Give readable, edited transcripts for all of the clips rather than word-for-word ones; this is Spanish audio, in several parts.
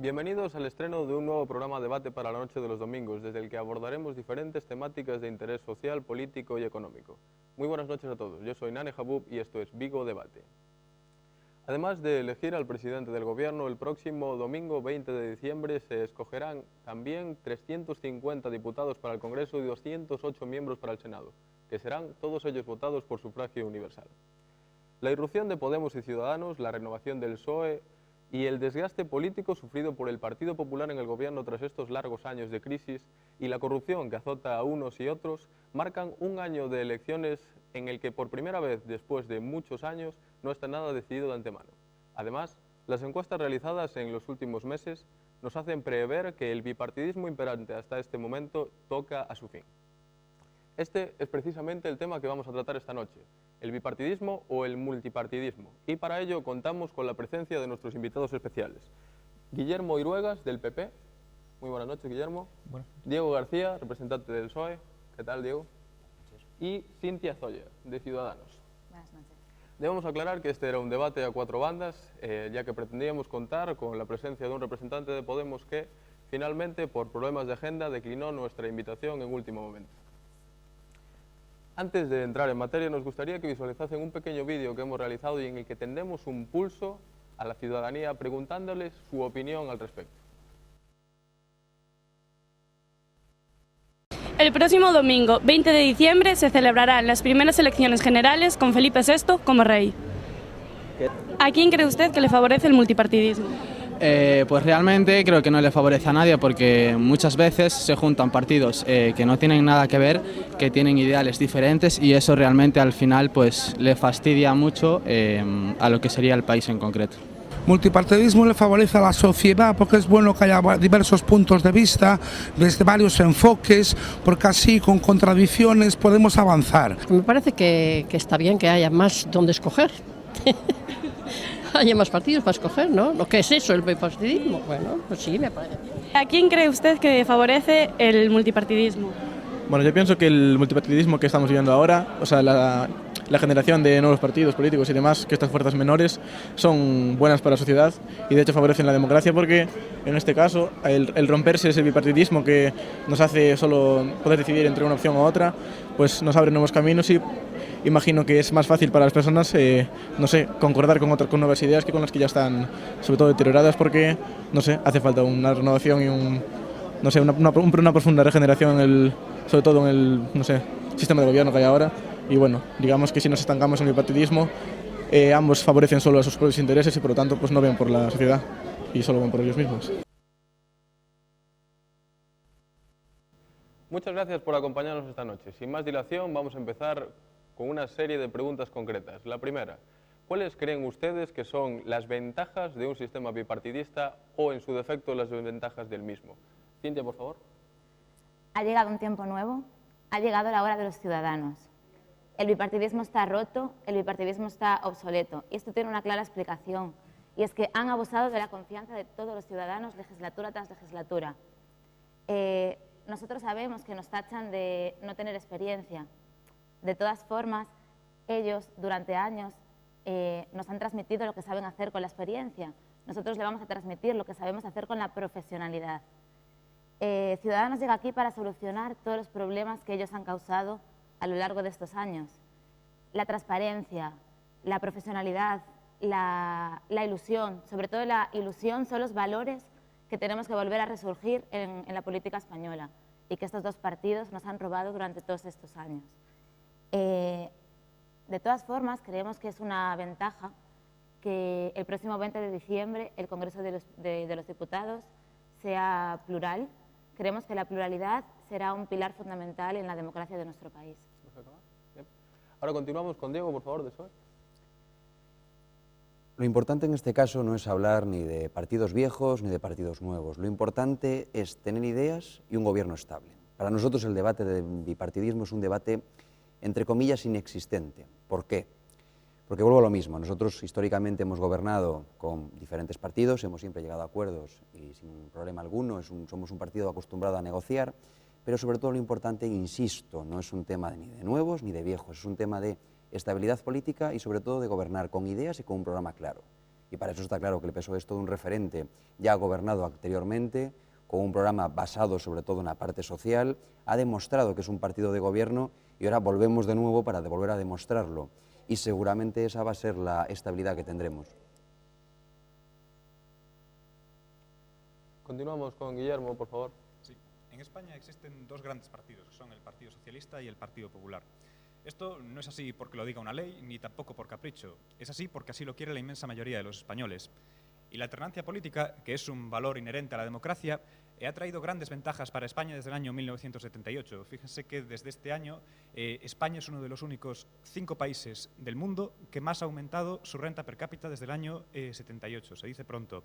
Bienvenidos al estreno de un nuevo programa Debate para la noche de los domingos, desde el que abordaremos diferentes temáticas de interés social, político y económico. Muy buenas noches a todos, yo soy Nane Habub y esto es Vigo Debate. Además de elegir al presidente del gobierno, el próximo domingo 20 de diciembre se escogerán también 350 diputados para el Congreso y 208 miembros para el Senado, que serán todos ellos votados por sufragio universal. La irrupción de Podemos y Ciudadanos, la renovación del PSOE y el desgaste político sufrido por el Partido Popular en el gobierno tras estos largos años de crisis y la corrupción que azota a unos y otros marcan un año de elecciones en el que por primera vez después de muchos años no está nada decidido de antemano. Además, las encuestas realizadas en los últimos meses nos hacen prever que el bipartidismo imperante hasta este momento toca a su fin. Este es precisamente el tema que vamos a tratar esta noche, el bipartidismo o el multipartidismo, y para ello contamos con la presencia de nuestros invitados especiales. Guillermo Iruegas, del PP. Muy buenas noches, Guillermo. Buenas. Diego García, representante del PSOE. ¿Qué tal, Diego? Y Cintia Zoya, de Ciudadanos. Buenas noches. Debemos aclarar que este era un debate a cuatro bandas, ya que pretendíamos contar con la presencia de un representante de Podemos que, finalmente, por problemas de agenda, declinó nuestra invitación en último momento. Antes de entrar en materia, nos gustaría que visualizasen un pequeño vídeo que hemos realizado y en el que tendemos un pulso a la ciudadanía preguntándoles su opinión al respecto. El próximo domingo, 20 de diciembre, se celebrarán las primeras elecciones generales con Felipe VI como rey. ¿A quién cree usted que le favorece el multipartidismo? Pues realmente creo que no le favorece a nadie porque muchas veces se juntan partidos que no tienen nada que ver, que tienen ideales diferentes y eso realmente al final pues le fastidia mucho a lo que sería el país en concreto. Multipartidismo le favorece a la sociedad porque es bueno que haya diversos puntos de vista, desde varios enfoques, porque así con contradicciones podemos avanzar. Me parece que está bien que haya más donde escoger. Haya más partidos para escoger, ¿no? ¿Lo que es eso, el bipartidismo? Bueno, pues sí, me parece bien. ¿A quién cree usted que favorece el multipartidismo? Bueno, yo pienso que el multipartidismo que estamos viviendo ahora, o sea, la generación de nuevos partidos políticos y demás, que estas fuerzas menores son buenas para la sociedad y de hecho favorecen la democracia porque en este caso el romperse ese bipartidismo que nos hace solo poder decidir entre una opción u otra, pues nos abre nuevos caminos y imagino que es más fácil para las personas, no sé, concordar con nuevas ideas que con las que ya están sobre todo deterioradas porque, no sé, hace falta una renovación y una profunda regeneración sobre todo en el, no sé, sistema de gobierno que hay ahora. Y bueno, digamos que si nos estancamos en el bipartidismo, ambos favorecen solo a sus propios intereses y por lo tanto pues no ven por la sociedad y solo ven por ellos mismos. Muchas gracias por acompañarnos esta noche. Sin más dilación, vamos a empezar con una serie de preguntas concretas. La primera, ¿cuáles creen ustedes que son las ventajas de un sistema bipartidista o, en su defecto, las desventajas del mismo? Cintia, por favor. Ha llegado un tiempo nuevo, ha llegado la hora de los ciudadanos. El bipartidismo está roto, el bipartidismo está obsoleto. Y esto tiene una clara explicación, y es que han abusado de la confianza de todos los ciudadanos legislatura tras legislatura. Nosotros sabemos que nos tachan de no tener experiencia. De todas formas, ellos durante años nos han transmitido lo que saben hacer con la experiencia. Nosotros le vamos a transmitir lo que sabemos hacer con la profesionalidad. Ciudadanos llega aquí para solucionar todos los problemas que ellos han causado a lo largo de estos años. La transparencia, la profesionalidad, la ilusión, sobre todo la ilusión son los valores que tenemos que volver a resurgir en la política española y que estos dos partidos nos han robado durante todos estos años. De todas formas, creemos que es una ventaja que el próximo 20 de diciembre el Congreso de los Diputados sea plural. Creemos que la pluralidad será un pilar fundamental en la democracia de nuestro país. Bien. Ahora continuamos con Diego, por favor, de PSOE. Lo importante en este caso no es hablar ni de partidos viejos ni de partidos nuevos. Lo importante es tener ideas y un gobierno estable. Para nosotros el debate de bipartidismo es un debate, entre comillas, inexistente. ¿Por qué? Porque vuelvo a lo mismo. Nosotros históricamente hemos gobernado con diferentes partidos, hemos siempre llegado a acuerdos y sin problema alguno. Somos un partido acostumbrado a negociar, pero sobre todo lo importante, insisto, no es un tema ni de nuevos ni de viejos, es un tema de estabilidad política y sobre todo de gobernar con ideas y con un programa claro. Y y para eso está claro que el PSOE es todo un referente, ya ha gobernado anteriormente, con un programa basado sobre todo en la parte social, ha demostrado que es un partido de gobierno y ahora volvemos de nuevo para volver a demostrarlo. Y seguramente esa va a ser la estabilidad que tendremos. Continuamos con Guillermo, por favor. Sí. En España existen dos grandes partidos, que son el Partido Socialista y el Partido Popular. Esto no es así porque lo diga una ley, ni tampoco por capricho. Es así porque así lo quiere la inmensa mayoría de los españoles. Y la alternancia política, que es un valor inherente a la democracia, ha traído grandes ventajas para España desde el año 1978. Fíjense que desde este año España es uno de los únicos 5 países del mundo que más ha aumentado su renta per cápita desde el año 78, se dice pronto.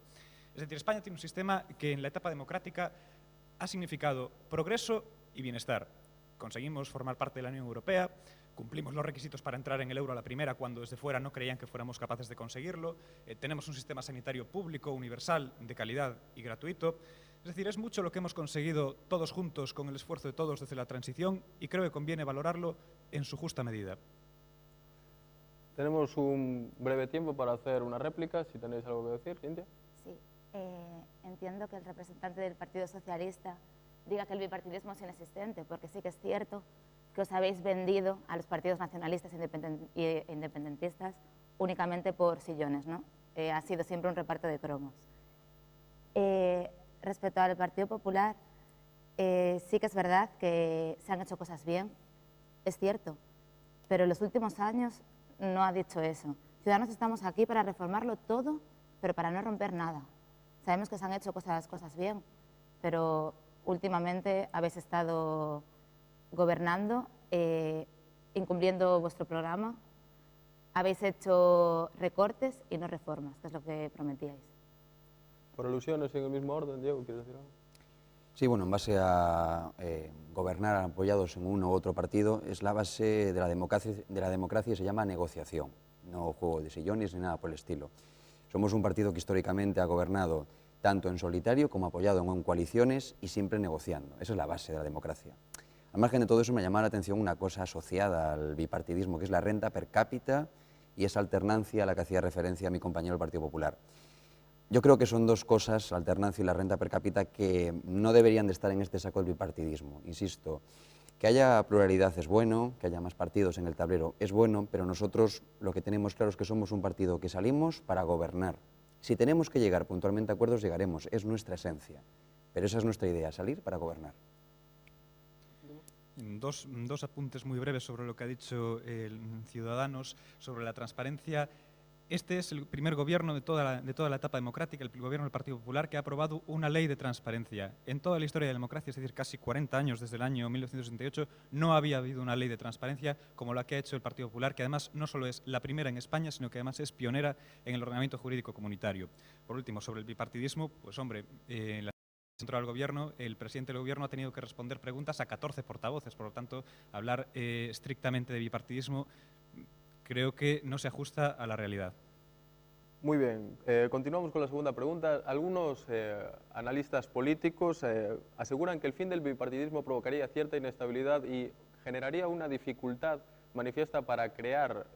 Es decir, España tiene un sistema que en la etapa democrática ha significado progreso y bienestar. Conseguimos formar parte de la Unión Europea, cumplimos los requisitos para entrar en el euro a la primera cuando desde fuera no creían que fuéramos capaces de conseguirlo, tenemos un sistema sanitario público, universal, de calidad y gratuito. Es decir, es mucho lo que hemos conseguido todos juntos con el esfuerzo de todos desde la transición y creo que conviene valorarlo en su justa medida. Tenemos un breve tiempo para hacer una réplica, si tenéis algo que decir, Cintia. Sí, entiendo que el representante del Partido Socialista diga que el bipartidismo es inexistente, porque sí que es cierto que os habéis vendido a los partidos nacionalistas e independentistas únicamente por sillones, ¿no? Ha sido siempre un reparto de cromos. Respecto al Partido Popular, sí que es verdad que se han hecho cosas bien, es cierto, pero en los últimos años no ha dicho eso. Ciudadanos estamos aquí para reformarlo todo, pero para no romper nada. Sabemos que se han hecho cosas bien, pero últimamente habéis estado gobernando, incumpliendo vuestro programa, habéis hecho recortes y no reformas, que es lo que prometíais. Por alusiones en el mismo orden, Diego, ¿quieres decir algo? Sí, bueno, en base a gobernar apoyados en uno u otro partido, es la base de la democracia y se llama negociación, no juego de sillones ni nada por el estilo. Somos un partido que históricamente ha gobernado tanto en solitario como apoyado en coaliciones y siempre negociando. Esa es la base de la democracia. Al margen de todo eso me llama la atención una cosa asociada al bipartidismo, que es la renta per cápita y esa alternancia a la que hacía referencia mi compañero del Partido Popular. Yo creo que son dos cosas, la alternancia y la renta per cápita, que no deberían de estar en este saco del bipartidismo. Insisto, que haya pluralidad es bueno, que haya más partidos en el tablero es bueno, pero nosotros lo que tenemos claro es que somos un partido que salimos para gobernar. Si tenemos que llegar puntualmente a acuerdos, llegaremos, es nuestra esencia. Pero esa es nuestra idea, salir para gobernar. Dos apuntes muy breves sobre lo que ha dicho Ciudadanos sobre la transparencia. Este es el primer gobierno de toda la etapa democrática, el gobierno del Partido Popular, que ha aprobado una ley de transparencia. En toda la historia de la democracia, es decir, casi 40 años desde el año 1968, no había habido una ley de transparencia como la que ha hecho el Partido Popular, que además no solo es la primera en España, sino que además es pionera en el ordenamiento jurídico comunitario. Por último, sobre el bipartidismo, pues hombre, en la dentro del gobierno, el presidente del gobierno ha tenido que responder preguntas a 14 portavoces, por lo tanto, hablar estrictamente de bipartidismo creo que no se ajusta a la realidad. Muy bien, continuamos con la segunda pregunta. Algunos analistas políticos aseguran que el fin del bipartidismo provocaría cierta inestabilidad y generaría una dificultad manifiesta para crear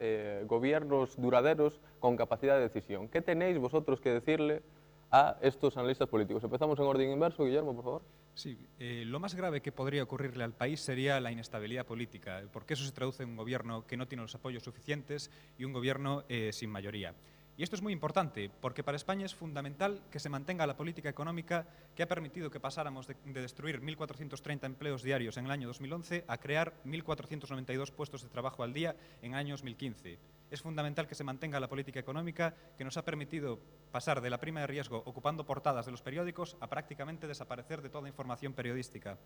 gobiernos duraderos con capacidad de decisión. ¿Qué tenéis vosotros que decirle a estos analistas políticos? Empezamos en orden inverso. Guillermo, por favor. Sí, lo más grave que podría ocurrirle al país sería la inestabilidad política, porque eso se traduce en un gobierno que no tiene los apoyos suficientes y un gobierno sin mayoría. Y esto es muy importante, porque para España es fundamental que se mantenga la política económica que ha permitido que pasáramos de destruir 1.430 empleos diarios en el año 2011 a crear 1.492 puestos de trabajo al día en el año 2015. Es fundamental que se mantenga la política económica que nos ha permitido pasar de la prima de riesgo ocupando portadas de los periódicos a prácticamente desaparecer de toda información periodística.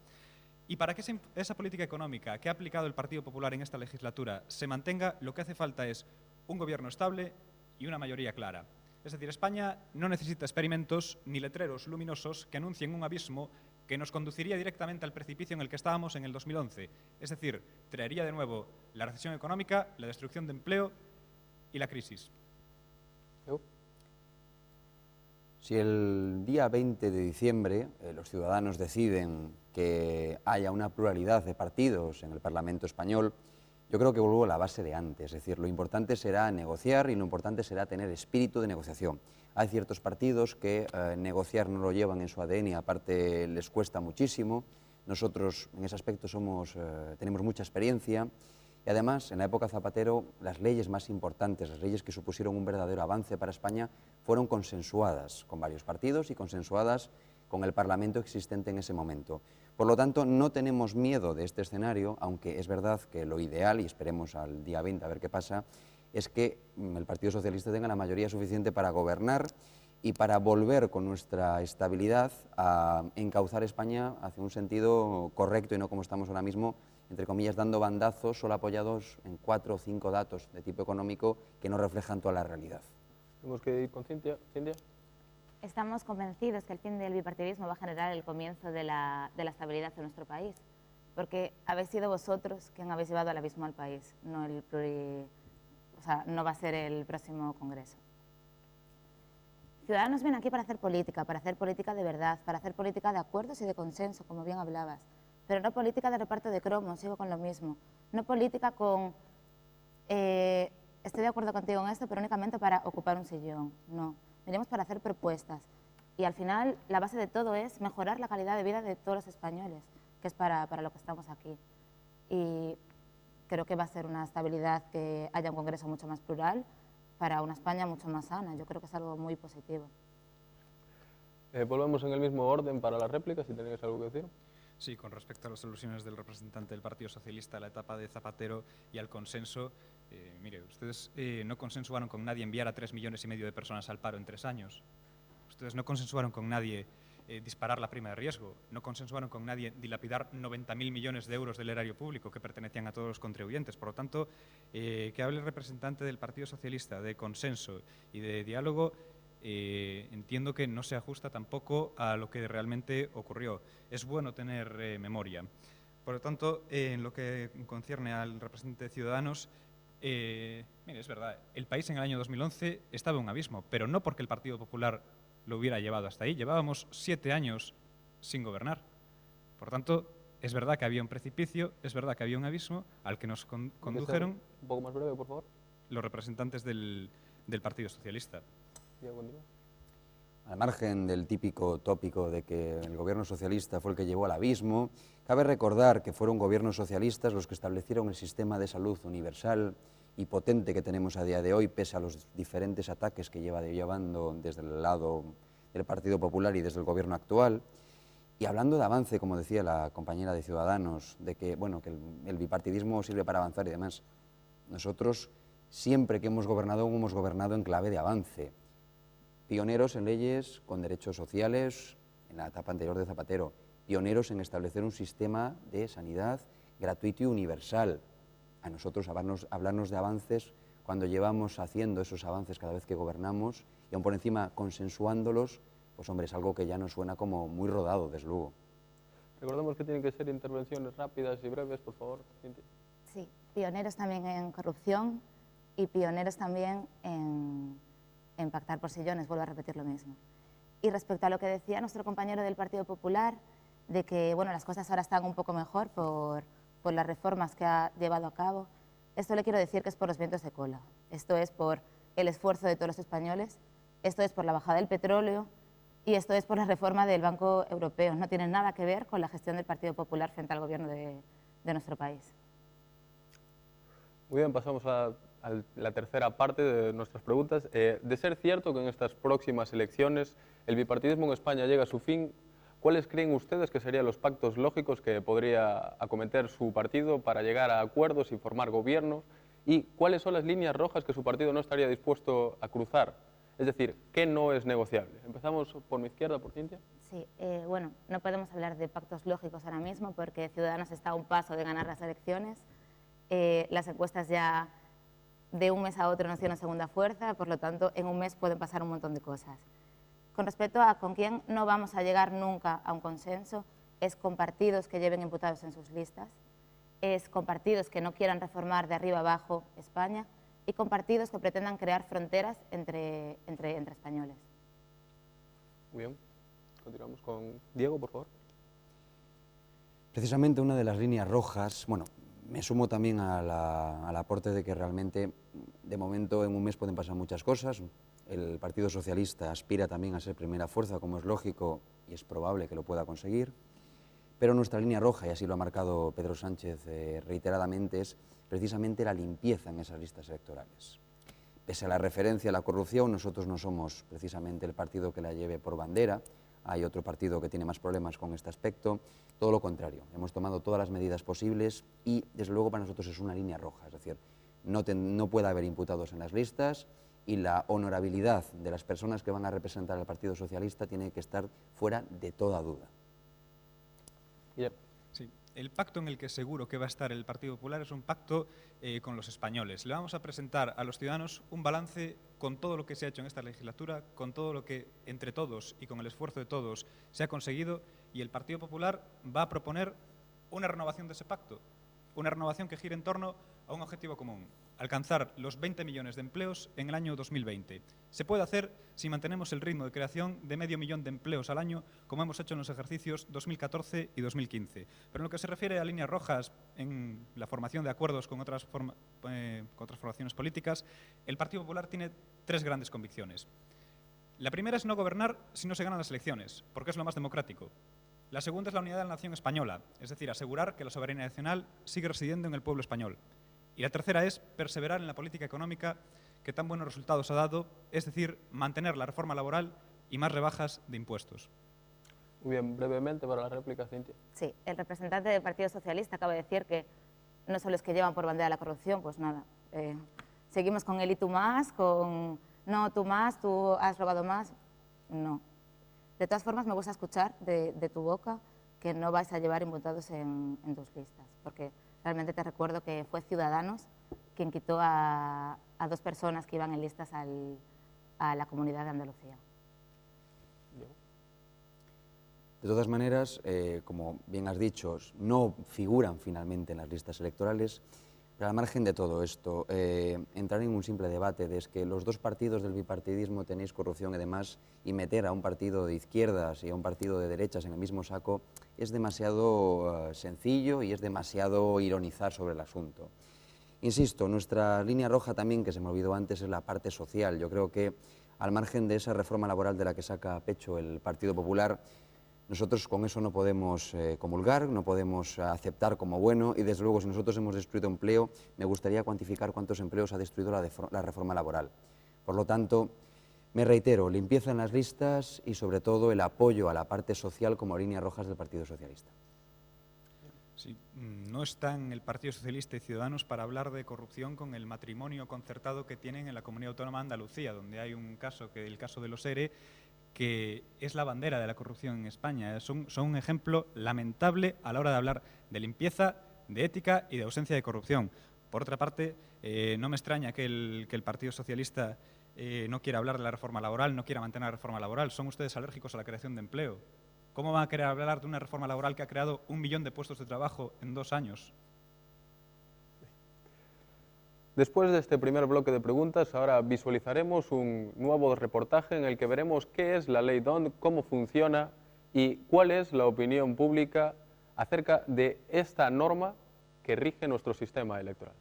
Y para que esa política económica que ha aplicado el Partido Popular en esta legislatura se mantenga, lo que hace falta es un gobierno estable y una mayoría clara. Es decir, España no necesita experimentos ni letreros luminosos que anuncien un abismo que nos conduciría directamente al precipicio en el que estábamos en el 2011. Es decir, traería de nuevo la recesión económica, la destrucción de empleo y la crisis. Si el día 20 de diciembre los ciudadanos deciden que haya una pluralidad de partidos en el Parlamento español, yo creo que vuelvo a la base de antes, es decir, lo importante será negociar y lo importante será tener espíritu de negociación. Hay ciertos partidos que negociar no lo llevan en su ADN y aparte les cuesta muchísimo. Nosotros en ese aspecto tenemos mucha experiencia y además en la época Zapatero las leyes más importantes, las leyes que supusieron un verdadero avance para España, fueron consensuadas con varios partidos y consensuadas con el Parlamento existente en ese momento. Por lo tanto, no tenemos miedo de este escenario, aunque es verdad que lo ideal, y esperemos al día 20 a ver qué pasa, es que el Partido Socialista tenga la mayoría suficiente para gobernar y para volver con nuestra estabilidad a encauzar España hacia un sentido correcto y no como estamos ahora mismo, entre comillas, dando bandazos solo apoyados en 4 o 5 datos de tipo económico que no reflejan toda la realidad. Tenemos que ir con Cintia. Cintia. Estamos convencidos que el fin del bipartidismo va a generar el comienzo de la estabilidad de nuestro país, porque habéis sido vosotros quien habéis llevado al abismo al país, no va a ser el próximo Congreso. Ciudadanos viene aquí para hacer política de verdad, para hacer política de acuerdos y de consenso, como bien hablabas, pero no política de reparto de cromos, sigo con lo mismo, no política con estoy de acuerdo contigo en esto, pero únicamente para ocupar un sillón, no. Venimos para hacer propuestas y al final la base de todo es mejorar la calidad de vida de todos los españoles, que es para lo que estamos aquí. Y creo que va a ser una estabilidad que haya un Congreso mucho más plural para una España mucho más sana. Yo creo que es algo muy positivo. Volvemos en el mismo orden para las réplicas, si tenéis algo que decir. Sí, con respecto a las alusiones del representante del Partido Socialista a la etapa de Zapatero y al consenso, mire, ustedes no consensuaron con nadie enviar a 3,5 millones de personas al paro en 3 años. Ustedes no consensuaron con nadie disparar la prima de riesgo. No consensuaron con nadie dilapidar 90.000 millones de euros del erario público que pertenecían a todos los contribuyentes. Por lo tanto, que hable el representante del Partido Socialista de consenso y de diálogo, entiendo que no se ajusta tampoco a lo que realmente ocurrió. Es bueno tener memoria. Por lo tanto, en lo que concierne al representante de Ciudadanos, mire, es verdad, el país en el año 2011 estaba en un abismo, pero no porque el Partido Popular lo hubiera llevado hasta ahí. Llevábamos 7 años sin gobernar. Por tanto, es verdad que había un precipicio, es verdad que había un abismo al que nos condujeron Un poco más breve, por favor. los representantes del Partido Socialista. Al margen del típico tópico de que el gobierno socialista fue el que llevó al abismo, cabe recordar que fueron gobiernos socialistas los que establecieron el sistema de salud universal y potente que tenemos a día de hoy, pese a los diferentes ataques que llevando desde el lado del Partido Popular y desde el gobierno actual. Y hablando de avance, como decía la compañera de Ciudadanos, de que, bueno, que el bipartidismo sirve para avanzar y demás, nosotros siempre que hemos gobernado en clave de avance. Pioneros en leyes con derechos sociales en la etapa anterior de Zapatero, pioneros en establecer un sistema de sanidad gratuito y universal. A nosotros hablarnos de avances cuando llevamos haciendo esos avances cada vez que gobernamos y aún por encima consensuándolos, pues hombre, es algo que ya nos suena como muy rodado, desde luego. Recordemos que tienen que ser intervenciones rápidas y breves, por favor. Cintia. Sí, pioneros también en corrupción y pioneros también en pactar por sillones, vuelvo a repetir lo mismo. Y respecto a lo que decía nuestro compañero del Partido Popular, de que bueno, las cosas ahora están un poco mejor por las reformas que ha llevado a cabo, esto le quiero decir que es por los vientos de cola. Esto es por el esfuerzo de todos los españoles, esto es por la bajada del petróleo y esto es por la reforma del Banco Europeo. No tiene nada que ver con la gestión del Partido Popular frente al gobierno de nuestro país. Muy bien, pasamos a la tercera parte de nuestras preguntas. De ser cierto que en estas próximas elecciones el bipartidismo en España llega a su fin, ¿cuáles creen ustedes que serían los pactos lógicos que podría acometer su partido para llegar a acuerdos y formar gobiernos? ¿Y cuáles son las líneas rojas que su partido no estaría dispuesto a cruzar? Es decir, ¿qué no es negociable? Empezamos por mi izquierda, por Cintia. Sí, bueno, no podemos hablar de pactos lógicos ahora mismo porque Ciudadanos está a un paso de ganar las elecciones. Las encuestas ya de un mes a otro nos tienen segunda fuerza, por lo tanto, en un mes pueden pasar un montón de cosas. Con respecto a con quién no vamos a llegar nunca a un consenso, es con partidos que lleven imputados en sus listas, es con partidos que no quieran reformar de arriba abajo España y con partidos que pretendan crear fronteras entre españoles. Muy bien, continuamos con Diego, por favor. Precisamente una de las líneas rojas, bueno, me sumo también al aporte de que realmente, de momento, en un mes pueden pasar muchas cosas. el Partido Socialista aspira también a ser primera fuerza, como es lógico y es probable que lo pueda conseguir, pero nuestra línea roja, y así lo ha marcado Pedro Sánchez reiteradamente, es precisamente la limpieza en esas listas electorales. Pese a la referencia a la corrupción, nosotros no somos precisamente el partido que la lleve por bandera, hay otro partido que tiene más problemas con este aspecto, todo lo contrario, hemos tomado todas las medidas posibles y desde luego para nosotros es una línea roja, es decir, no puede haber imputados en las listas y la honorabilidad de las personas que van a representar al Partido Socialista tiene que estar fuera de toda duda. Sí. El pacto en el que seguro que va a estar el Partido Popular es un pacto con los españoles. Le vamos a presentar a los ciudadanos un balance con todo lo que se ha hecho en esta legislatura, con todo lo que entre todos y con el esfuerzo de todos se ha conseguido, y el Partido Popular va a proponer una renovación de ese pacto, una renovación que gire en torno a un objetivo común: alcanzar los 20 millones de empleos en el año 2020. Se puede hacer si mantenemos el ritmo de creación de medio millón de empleos al año, como hemos hecho en los ejercicios 2014 y 2015. Pero en lo que se refiere a líneas rojas en la formación de acuerdos con otras formaciones políticas, el Partido Popular tiene tres grandes convicciones. La primera es no gobernar si no se ganan las elecciones, porque es lo más democrático. La segunda es la unidad de la nación española, es decir, asegurar que la soberanía nacional sigue residiendo en el pueblo español. Y la tercera es perseverar en la política económica que tan buenos resultados ha dado, es decir, mantener la reforma laboral y más rebajas de impuestos. Muy bien, brevemente para la réplica, Cintia. Sí, el representante del Partido Socialista acaba de decir que no son los que llevan por bandera la corrupción, pues nada. Seguimos con el y tú más, con no, tú más, tú has robado más. No. De todas formas, me gusta escuchar de tu boca que no vais a llevar imputados en tus listas, porque realmente te recuerdo que fue Ciudadanos quien quitó a dos personas que iban en listas a la Comunidad de Andalucía. De todas maneras, como bien has dicho, no figuran finalmente en las listas electorales, pero al margen de todo esto, entrar en un simple debate de que los dos partidos del bipartidismo tenéis corrupción y demás, y meter a un partido de izquierdas y a un partido de derechas en el mismo saco, es demasiado sencillo y es demasiado ironizar sobre el asunto. Insisto, nuestra línea roja también, que se me olvidó antes, es la parte social. Yo creo que al margen de esa reforma laboral de la que saca pecho el Partido Popular, nosotros con eso no podemos comulgar, no podemos aceptar como bueno, y desde luego si nosotros hemos destruido empleo, me gustaría cuantificar cuántos empleos ha destruido la reforma laboral. Por lo tanto, me reitero, limpieza en las listas y sobre todo el apoyo a la parte social como líneas rojas del Partido Socialista. Sí, no están el Partido Socialista y Ciudadanos para hablar de corrupción con el matrimonio concertado que tienen en la Comunidad Autónoma de Andalucía, donde hay un caso, el caso de los ERE, que es la bandera de la corrupción en España. Son un ejemplo lamentable a la hora de hablar de limpieza, de ética y de ausencia de corrupción. Por otra parte, no me extraña que el Partido Socialista no quiera hablar de la reforma laboral, no quiera mantener la reforma laboral. Son ustedes alérgicos a la creación de empleo. ¿Cómo van a querer hablar de una reforma laboral que ha creado 1 millón de puestos de trabajo en 2 años? Después de este primer bloque de preguntas, ahora visualizaremos un nuevo reportaje en el que veremos qué es la Ley DONT, cómo funciona y cuál es la opinión pública acerca de esta norma que rige nuestro sistema electoral.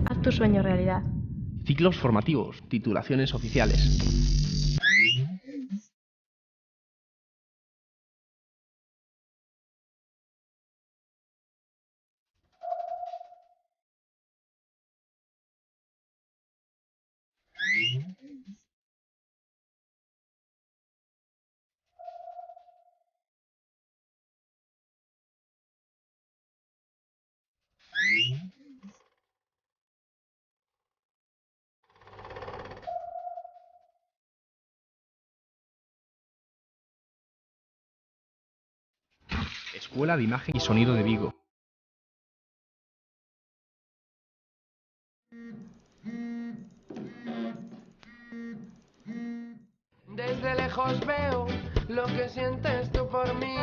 Haz tu sueño realidad. Ciclos formativos, titulaciones oficiales. Escuela de Imagen y Sonido de Vigo. Desde lejos veo lo que sientes tú por mí.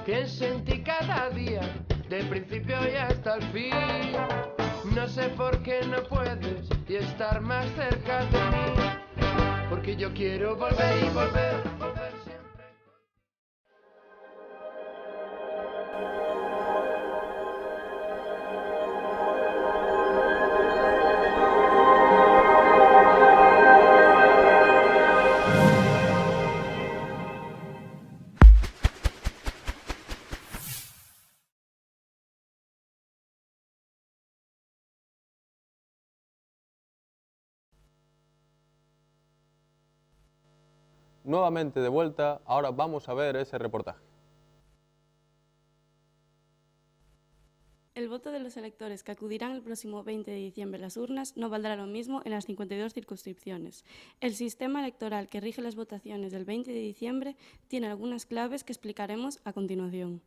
Pienso en ti cada día, del principio y hasta el fin. No sé por qué no puedes y estar más cerca de mí. Porque yo quiero volver y volver, volver siempre. Nuevamente de vuelta, ahora vamos a ver ese reportaje. El voto de los electores que acudirán el próximo 20 de diciembre a las urnas no valdrá lo mismo en las 52 circunscripciones. El sistema electoral que rige las votaciones del 20 de diciembre tiene algunas claves que explicaremos a continuación.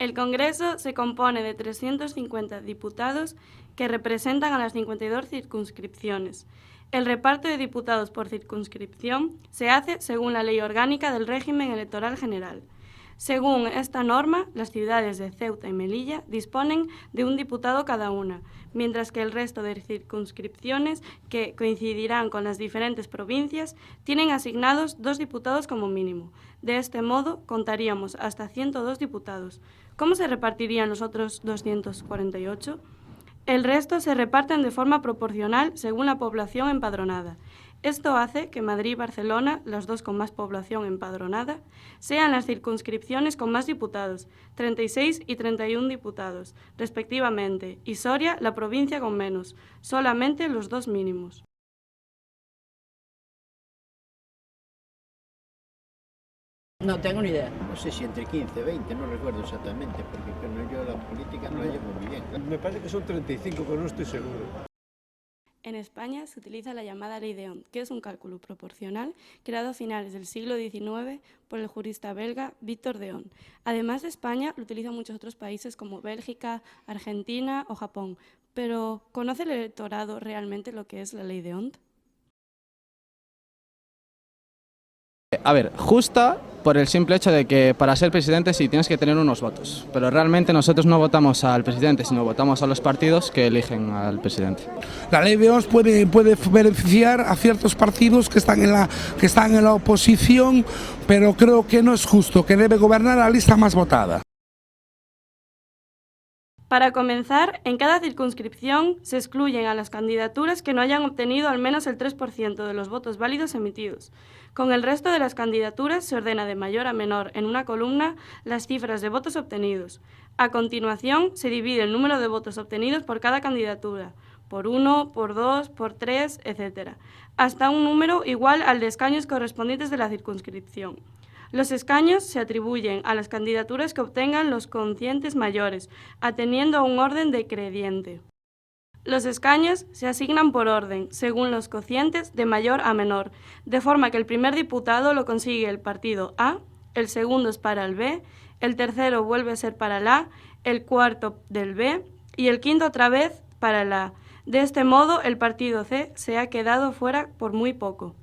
El Congreso se compone de 350 diputados que representan a las 52 circunscripciones. El reparto de diputados por circunscripción se hace según la Ley Orgánica del Régimen Electoral General. Según esta norma, las ciudades de Ceuta y Melilla disponen de un diputado cada una, mientras que el resto de circunscripciones, que coincidirán con las diferentes provincias, tienen asignados 2 diputados como mínimo. De este modo, contaríamos hasta 102 diputados. ¿Cómo se repartirían los otros 248? El resto se reparten de forma proporcional según la población empadronada. Esto hace que Madrid y Barcelona, las dos con más población empadronada, sean las circunscripciones con más diputados, 36 y 31 diputados, respectivamente, y Soria la provincia con menos, solamente los 2 mínimos. No tengo ni idea. No sé si entre 15, 20, no recuerdo exactamente, porque yo la política no la llevo muy bien. Me parece que son 35, pero no estoy seguro. En España se utiliza la llamada Ley de Hond, que es un cálculo proporcional creado a finales del siglo XIX por el jurista belga Victor de Hond. Además de España, lo utilizan muchos otros países como Bélgica, Argentina o Japón. Pero, ¿conoce el electorado realmente lo que es la Ley de Hond? A ver, justa por el simple hecho de que para ser presidente sí tienes que tener unos votos, pero realmente nosotros no votamos al presidente, sino votamos a los partidos que eligen al presidente. La ley de Hond puede beneficiar a ciertos partidos que están en la oposición, pero creo que no es justo, que debe gobernar la lista más votada. Para comenzar, en cada circunscripción se excluyen a las candidaturas que no hayan obtenido al menos el 3% de los votos válidos emitidos. Con el resto de las candidaturas se ordena de mayor a menor en una columna las cifras de votos obtenidos. A continuación, se divide el número de votos obtenidos por cada candidatura, por 1, por 2, por 3, etc., hasta un número igual al de escaños correspondientes de la circunscripción. Los escaños se atribuyen a las candidaturas que obtengan los cocientes mayores, atendiendo a un orden decreciente. Los escaños se asignan por orden, según los cocientes de mayor a menor, de forma que el primer diputado lo consigue el partido A, el segundo es para el B, el tercero vuelve a ser para el A, el cuarto del B y el quinto otra vez para el A. De este modo, el partido C se ha quedado fuera por muy poco.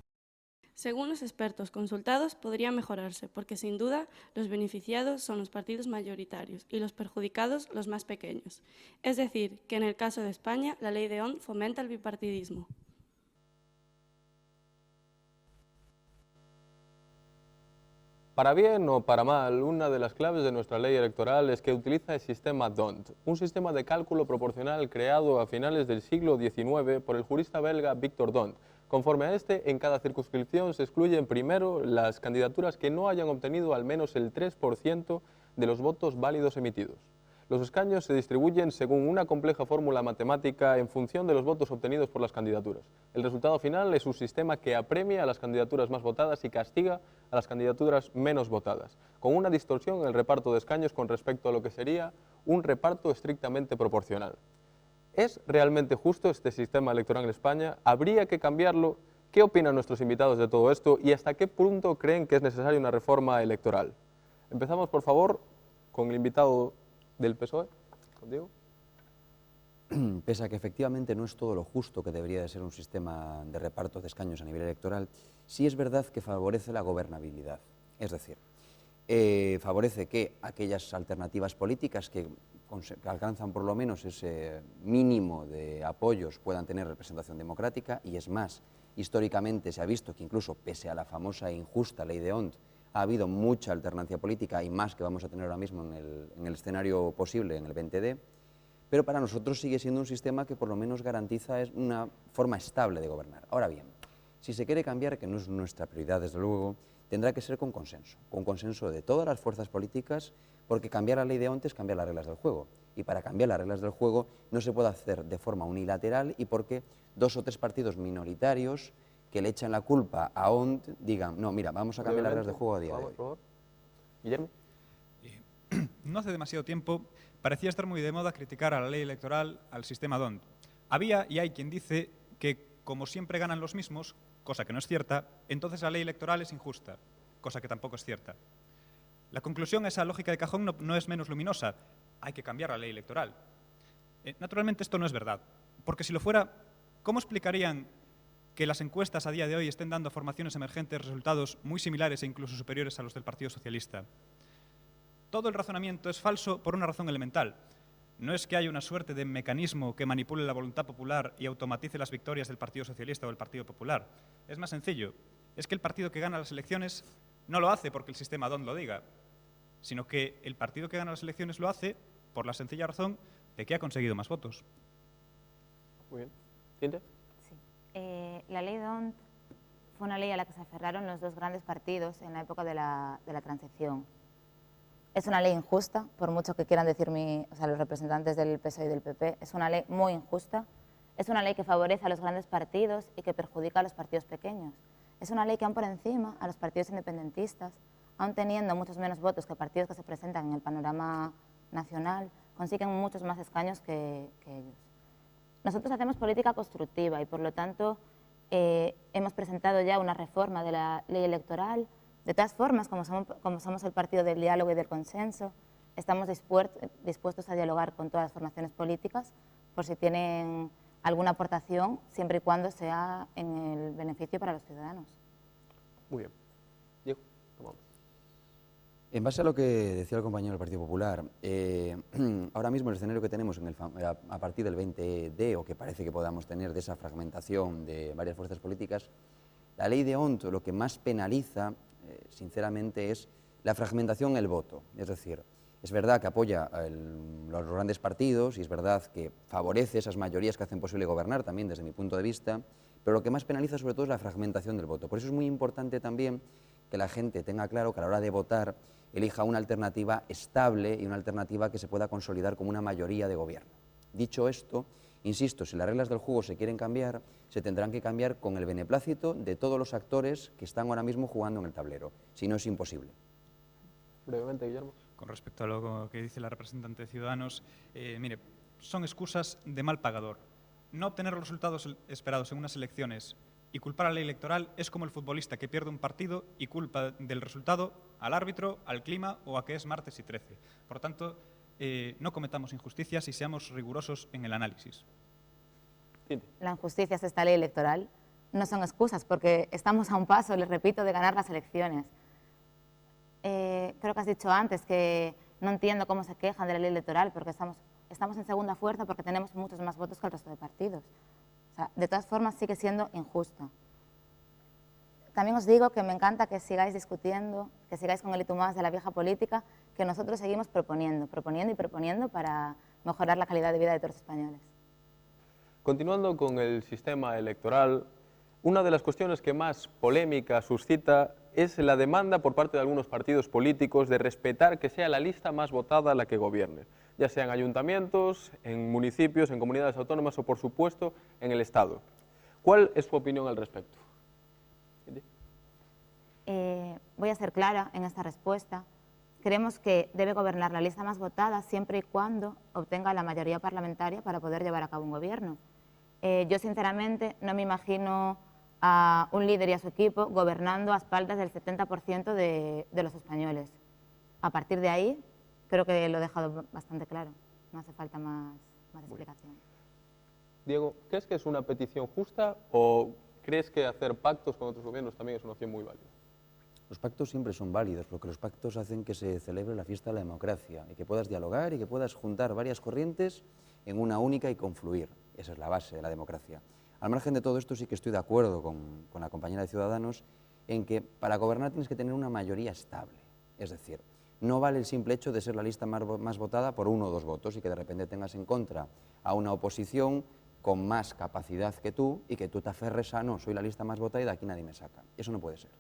Según los expertos consultados, podría mejorarse, porque sin duda los beneficiados son los partidos mayoritarios y los perjudicados los más pequeños. Es decir, que en el caso de España, la Ley de Hond fomenta el bipartidismo. Para bien o para mal, una de las claves de nuestra ley electoral es que utiliza el sistema D'Hondt, un sistema de cálculo proporcional creado a finales del siglo XIX por el jurista belga Victor D'Hondt. Conforme a este, en cada circunscripción se excluyen primero las candidaturas que no hayan obtenido al menos el 3% de los votos válidos emitidos. Los escaños se distribuyen según una compleja fórmula matemática en función de los votos obtenidos por las candidaturas. El resultado final es un sistema que apremia a las candidaturas más votadas y castiga a las candidaturas menos votadas, con una distorsión en el reparto de escaños con respecto a lo que sería un reparto estrictamente proporcional. ¿Es realmente justo este sistema electoral en España? ¿Habría que cambiarlo? ¿Qué opinan nuestros invitados de todo esto? ¿Y hasta qué punto creen que es necesaria una reforma electoral? Empezamos, por favor, con el invitado del PSOE, con Diego. pese a que efectivamente no es todo lo justo que debería de ser un sistema de reparto de escaños a nivel electoral, sí es verdad que favorece la gobernabilidad. Es decir, favorece que aquellas alternativas políticas que alcanzan por lo menos ese mínimo de apoyos puedan tener representación democrática, y es más, históricamente se ha visto que incluso pese a la famosa e injusta ley de Hont, ha habido mucha alternancia política y más que vamos a tener ahora mismo en el escenario posible, en el 20D, pero para nosotros sigue siendo un sistema que por lo menos garantiza una forma estable de gobernar. Ahora bien, si se quiere cambiar, que no es nuestra prioridad desde luego, tendrá que ser con consenso de todas las fuerzas políticas, porque cambiar la ley de Hont es cambiar las reglas del juego, y para cambiar las reglas del juego no se puede hacer de forma unilateral y porque 2 o 3 partidos minoritarios que le echan la culpa a Hont digan, no, mira, vamos a cambiar las reglas del juego a día de hoy. Por favor. Guillermo. No hace demasiado tiempo parecía estar muy de moda criticar a la ley electoral, al sistema D'Hondt. Había y hay quien dice que como siempre ganan los mismos, cosa que no es cierta, entonces la ley electoral es injusta, cosa que tampoco es cierta. La conclusión a esa lógica de cajón no es menos luminosa, hay que cambiar la ley electoral. Naturalmente esto no es verdad, porque si lo fuera, ¿cómo explicarían que las encuestas a día de hoy estén dando a formaciones emergentes resultados muy similares e incluso superiores a los del Partido Socialista? Todo el razonamiento es falso por una razón elemental. No es que haya una suerte de mecanismo que manipule la voluntad popular y automatice las victorias del Partido Socialista o del Partido Popular. Es más sencillo. Es que el partido que gana las elecciones no lo hace porque el sistema D'Hondt lo diga, sino que el partido que gana las elecciones lo hace por la sencilla razón de que ha conseguido más votos. Muy bien. ¿Siguiente? La ley D'Hondt fue una ley a la que se aferraron los 2 grandes partidos en la época de la transición. Es una ley injusta, por mucho que quieran decir los representantes del PSOE y del PP, es una ley muy injusta, es una ley que favorece a los grandes partidos y que perjudica a los partidos pequeños. Es una ley que aún por encima a los partidos independentistas, aún teniendo muchos menos votos que partidos que se presentan en el panorama nacional, consiguen muchos más escaños que ellos. Nosotros hacemos política constructiva y, por lo tanto, hemos presentado ya una reforma de la ley electoral. De todas formas, como somos el partido del diálogo y del consenso, estamos dispuestos a dialogar con todas las formaciones políticas por si tienen alguna aportación, siempre y cuando sea en el beneficio para los ciudadanos. Muy bien. Diego, tomamos. En base a lo que decía el compañero del Partido Popular, ahora mismo el escenario que tenemos a partir del 20D, o que parece que podamos tener de esa fragmentación de varias fuerzas políticas, la ley de Hont lo que más penaliza, sinceramente, es la fragmentación en el voto. Es decir, es verdad que apoya a los grandes partidos y es verdad que favorece esas mayorías que hacen posible gobernar, también desde mi punto de vista, pero lo que más penaliza sobre todo es la fragmentación del voto. Por eso es muy importante también que la gente tenga claro que a la hora de votar elija una alternativa estable y una alternativa que se pueda consolidar como una mayoría de gobierno. Dicho esto, insisto, si las reglas del juego se quieren cambiar, se tendrán que cambiar con el beneplácito de todos los actores que están ahora mismo jugando en el tablero, si no es imposible. Brevemente, Guillermo. Con respecto a lo que dice la representante de Ciudadanos, mire, son excusas de mal pagador. No obtener los resultados esperados en unas elecciones y culpar a la ley electoral es como el futbolista que pierde un partido y culpa del resultado al árbitro, al clima o a que es martes y 13. Por tanto, no cometamos injusticias y seamos rigurosos en el análisis. La injusticia es esta ley electoral. No son excusas porque estamos a un paso, les repito, de ganar las elecciones. Creo que has dicho antes que no entiendo cómo se quejan de la ley electoral porque estamos en segunda fuerza porque tenemos muchos más votos que el resto de partidos. O sea, de todas formas sigue siendo injusta. También os digo que me encanta que sigáis discutiendo, que sigáis con el y tú más de la vieja política, que nosotros seguimos proponiendo para mejorar la calidad de vida de todos los españoles. Continuando con el sistema electoral, una de las cuestiones que más polémica suscita es la demanda por parte de algunos partidos políticos de respetar que sea la lista más votada la que gobierne, ya sea en ayuntamientos, en municipios, en comunidades autónomas o, por supuesto, en el Estado. ¿Cuál es su opinión al respecto? Voy a ser clara en esta respuesta. Creemos que debe gobernar la lista más votada siempre y cuando obtenga la mayoría parlamentaria para poder llevar a cabo un gobierno. Yo, sinceramente, no me imagino a un líder y a su equipo gobernando a espaldas del 70% de los españoles. A partir de ahí, creo que lo he dejado bastante claro. No hace falta más explicación. Diego, ¿crees que es una petición justa o crees que hacer pactos con otros gobiernos también es una opción muy válida? Los pactos siempre son válidos, porque los pactos hacen que se celebre la fiesta de la democracia y que puedas dialogar y que puedas juntar varias corrientes en una única y confluir. Esa es la base de la democracia. Al margen de todo esto, sí que estoy de acuerdo con la compañera de Ciudadanos en que para gobernar tienes que tener una mayoría estable. Es decir, no vale el simple hecho de ser la lista más votada por 1 o 2 votos y que de repente tengas en contra a una oposición con más capacidad que tú y que tú te aferres a no, soy la lista más votada y de aquí nadie me saca. Eso no puede ser.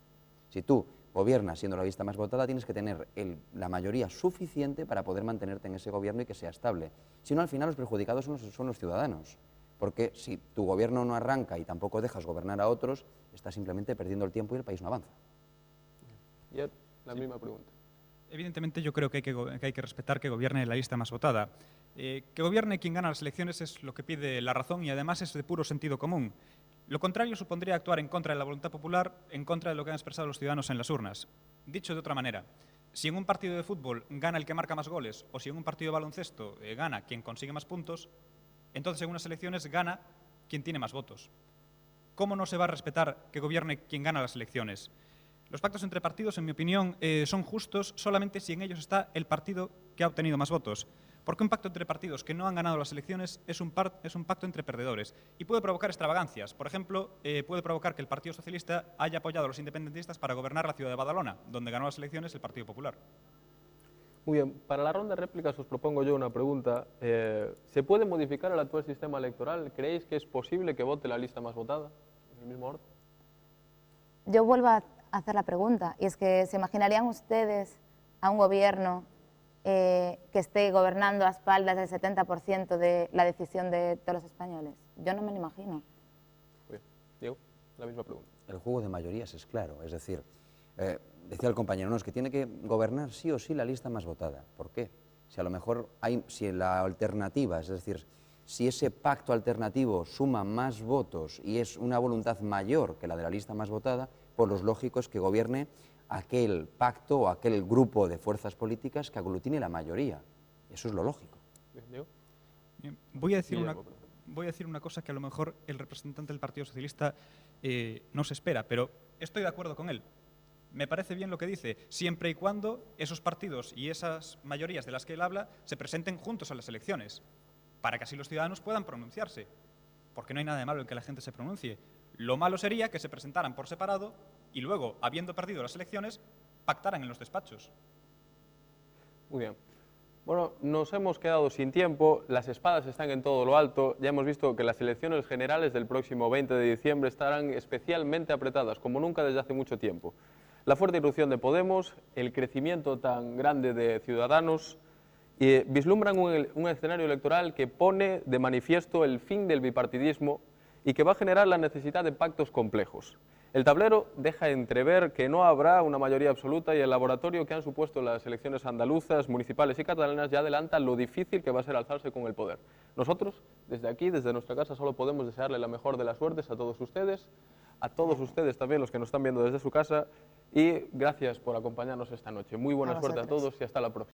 Si tú gobiernas siendo la lista más votada, tienes que tener la mayoría suficiente para poder mantenerte en ese gobierno y que sea estable. Si no, al final los perjudicados son los ciudadanos. Porque si tu gobierno no arranca y tampoco dejas gobernar a otros, estás simplemente perdiendo el tiempo y el país no avanza. Y la misma pregunta. Evidentemente yo creo que hay que respetar que gobierne la lista más votada. Que gobierne quien gana las elecciones es lo que pide la razón y además es de puro sentido común. Lo contrario supondría actuar en contra de la voluntad popular, en contra de lo que han expresado los ciudadanos en las urnas. Dicho de otra manera, si en un partido de fútbol gana el que marca más goles o si en un partido de baloncesto gana quien consigue más puntos, entonces en unas elecciones gana quien tiene más votos. ¿Cómo no se va a respetar que gobierne quien gana las elecciones? Los pactos entre partidos, en mi opinión, son justos solamente si en ellos está el partido que ha obtenido más votos. Porque un pacto entre partidos que no han ganado las elecciones es un pacto entre perdedores y puede provocar extravagancias. Por ejemplo, puede provocar que el Partido Socialista haya apoyado a los independentistas para gobernar la ciudad de Badalona, donde ganó las elecciones el Partido Popular. Muy bien, para la ronda de réplicas os propongo yo una pregunta. ¿Se puede modificar el actual sistema electoral? ¿Creéis que es posible que vote la lista más votada en el mismo orden? Yo vuelvo a hacer la pregunta, y es que ¿se imaginarían ustedes a un gobierno que esté gobernando a espaldas del 70% de la decisión de todos los españoles? Yo no me lo imagino. Bien. Diego, la misma pregunta. El juego de mayorías es claro, es decir, decía el compañero, no, es que tiene que gobernar sí o sí la lista más votada. ¿Por qué? Si a lo mejor si la alternativa, es decir, si ese pacto alternativo suma más votos y es una voluntad mayor que la de la lista más votada, pues lo lógico es que gobierne aquel pacto o aquel grupo de fuerzas políticas que aglutine la mayoría. Eso es lo lógico. Bien, voy a decir una cosa que a lo mejor el representante del Partido Socialista no se espera, pero estoy de acuerdo con él. Me parece bien lo que dice, siempre y cuando esos partidos y esas mayorías de las que él habla se presenten juntos a las elecciones, para que así los ciudadanos puedan pronunciarse. Porque no hay nada de malo en que la gente se pronuncie. Lo malo sería que se presentaran por separado y luego, habiendo perdido las elecciones, pactaran en los despachos. Muy bien. Bueno, nos hemos quedado sin tiempo, las espadas están en todo lo alto, ya hemos visto que las elecciones generales del próximo 20 de diciembre estarán especialmente apretadas, como nunca desde hace mucho tiempo. La fuerte irrupción de Podemos, el crecimiento tan grande de Ciudadanos, vislumbran un escenario electoral que pone de manifiesto el fin del bipartidismo y que va a generar la necesidad de pactos complejos. El tablero deja entrever que no habrá una mayoría absoluta y el laboratorio que han supuesto las elecciones andaluzas, municipales y catalanas ya adelanta lo difícil que va a ser alzarse con el poder. Nosotros, desde aquí, desde nuestra casa, solo podemos desearle la mejor de las suertes a todos ustedes también los que nos están viendo desde su casa, y gracias por acompañarnos esta noche. Muy buena suerte a todos y hasta la próxima.